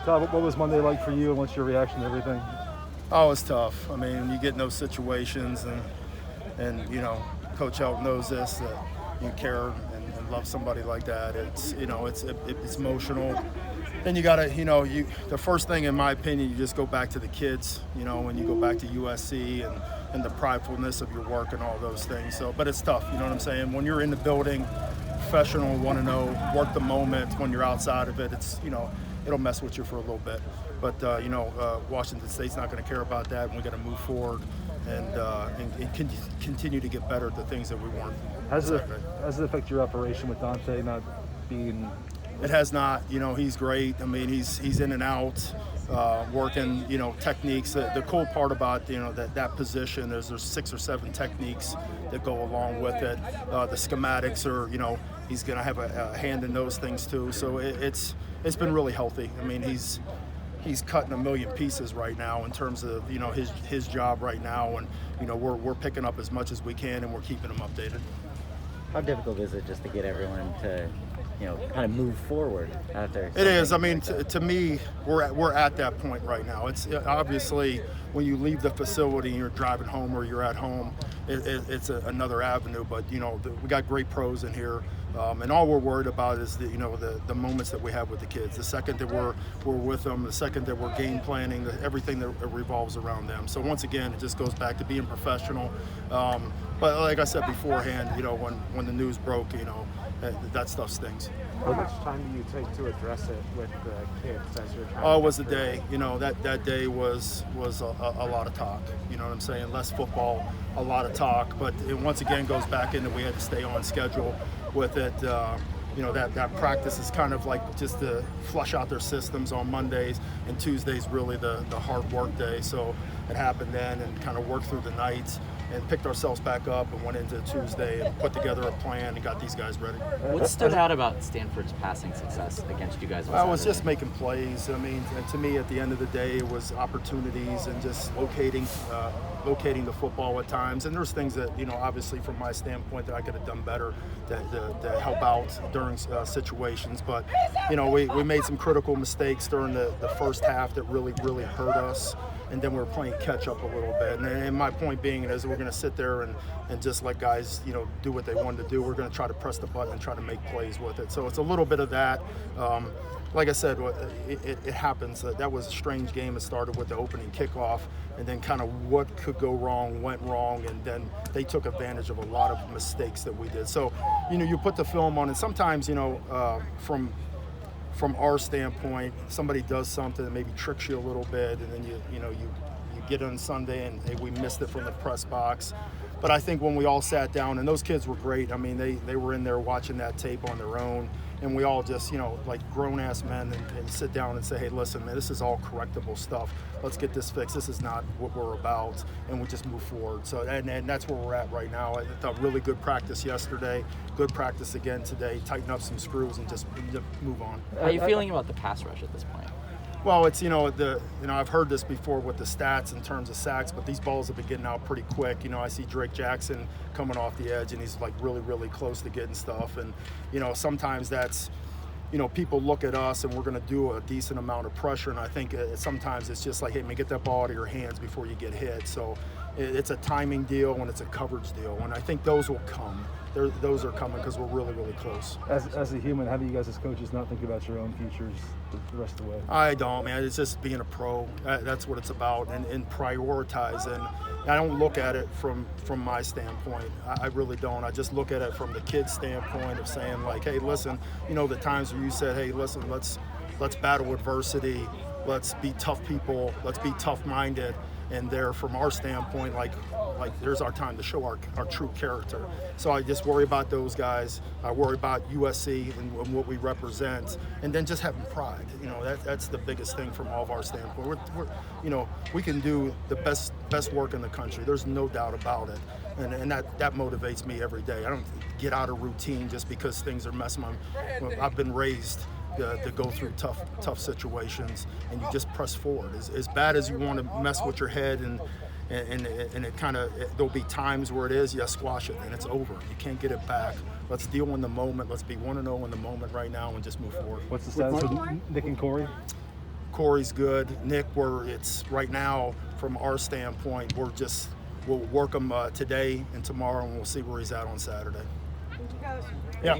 Todd, what was Monday like for you, and what's your reaction to everything? Oh, it's tough. I mean, you get in those situations, and you know, Coach Helton knows this, that you care and love somebody like that. It's, you know, it's emotional. Then you gotta, you know, the first thing, in my opinion, you just go back to the kids. You know, when you go back to USC and the pridefulness of your work and all those things. So, but it's tough. You know what I'm saying? When you're in the building, professional, want to know, work the moment. When you're outside of it, it's, you know, it'll mess with you for a little bit. But you know, Washington State's not going to care about that. We're going to move forward and continue to get better at the things that we weren't. How does it affect your operation with Dante not being? It has not. You know, he's great. I mean, he's in and out, working, you know, techniques. The cool part about, you know, that position is there's 6 or 7 techniques that go along with it. The schematics are, you know, he's going to have a hand in those things too. So it's been really healthy. I mean, he's cutting a million pieces right now in terms of, you know, his job right now, and you know, we're picking up as much as we can, and we're keeping him updated. How difficult is it just to get everyone to, you know, kind of move forward after? It is. I mean, to me, we're at that point right now. It's obviously when you leave the facility and you're driving home or you're at home, it's another avenue. But you know, we got great pros in here, and all we're worried about is the moments that we have with the kids. The second that we're with them, the second that we're game planning, everything that revolves around them. So once again, it just goes back to being professional. But like I said beforehand, you know, when the news broke, you know, that stuff stings. How much time do you take to address it with the kids as you're trying? Oh, it was a day. You know, that day was a lot of talk. You know what I'm saying? Less football, a lot of talk. But it once again goes back into we had to stay on schedule with it. You know, that practice is kind of like just to flush out their systems on Mondays, and Tuesday's really the hard work day. So it happened then, and kind of worked through the nights and picked ourselves back up and went into Tuesday and put together a plan and got these guys ready. What stood out about Stanford's passing success against you guys on Saturday? I was just making plays. I mean, to me, at the end of the day, it was opportunities and just locating the football at times. And there's things that, you know, obviously from my standpoint that I could have done better to help out during situations. But, you know, we made some critical mistakes during the first half that really hurt us. And then we were playing catch up a little bit. And my point being is we're going to sit there and just let guys, you know, do what they wanted to do. We're going to try to press the button and try to make plays with it. So it's a little bit of that. Like I said, it happens. That was a strange game. It started with the opening kickoff, and then kind of what could go wrong went wrong, and then they took advantage of a lot of mistakes that we did. So, you know, you put the film on, and sometimes, you know, from our standpoint, somebody does something that maybe tricks you a little bit, and then you get on Sunday and hey, we missed it from the press box. But I think when we all sat down, and those kids were great. I mean, they were in there watching that tape on their own, and we all just, you know, like grown-ass men and sit down and say, hey, listen, man, this is all correctable stuff. Let's get this fixed. This is not what we're about, and we just move forward. So, and that's where we're at right now. I thought really good practice yesterday, good practice again today, tighten up some screws and just move on. How are you feeling about the pass rush at this point? Well, it's, you know, I've heard this before with the stats in terms of sacks, but these balls have been getting out pretty quick. You know, I see Drake Jackson coming off the edge, and he's like really close to getting stuff. And, you know, sometimes that's, you know, people look at us and we're going to do a decent amount of pressure, and I think sometimes it's just like, hey, man, get that ball out of your hands before you get hit. So it's a timing deal and it's a coverage deal, and I think those will come. Those are coming because we're really close. As a human, how do you guys as coaches not think about your own futures the rest of the way? I don't, man. It's just being a pro. That's what it's about, and prioritize. And I don't look at it from my standpoint. I really don't. I just look at it from the kid's standpoint of saying, like, hey, listen, you know, the times where you said, hey, listen, let's battle adversity. Let's be tough people. Let's be tough-minded. And there, from our standpoint, like there's our time to show our true character. So I just worry about those guys. I worry about USC and what we represent, and then just having pride. You know, that's the biggest thing from all of our standpoint. We're you know, we can do the best work in the country. There's no doubt about it, and that motivates me every day. I don't get out of routine just because things are messing. I've been raised to go through tough situations, and you just press forward. As bad as you want to mess with your head, and it kind of, there'll be times where it is, you squash it and it's over. You can't get it back. Let's deal in the moment. Let's be 1-0 in the moment right now and just move forward. What's the status with Nick and Corey? Corey's good. Nick, it's right now from our standpoint, we'll work him today and tomorrow, and we'll see where he's at on Saturday. Thank you guys. Yeah.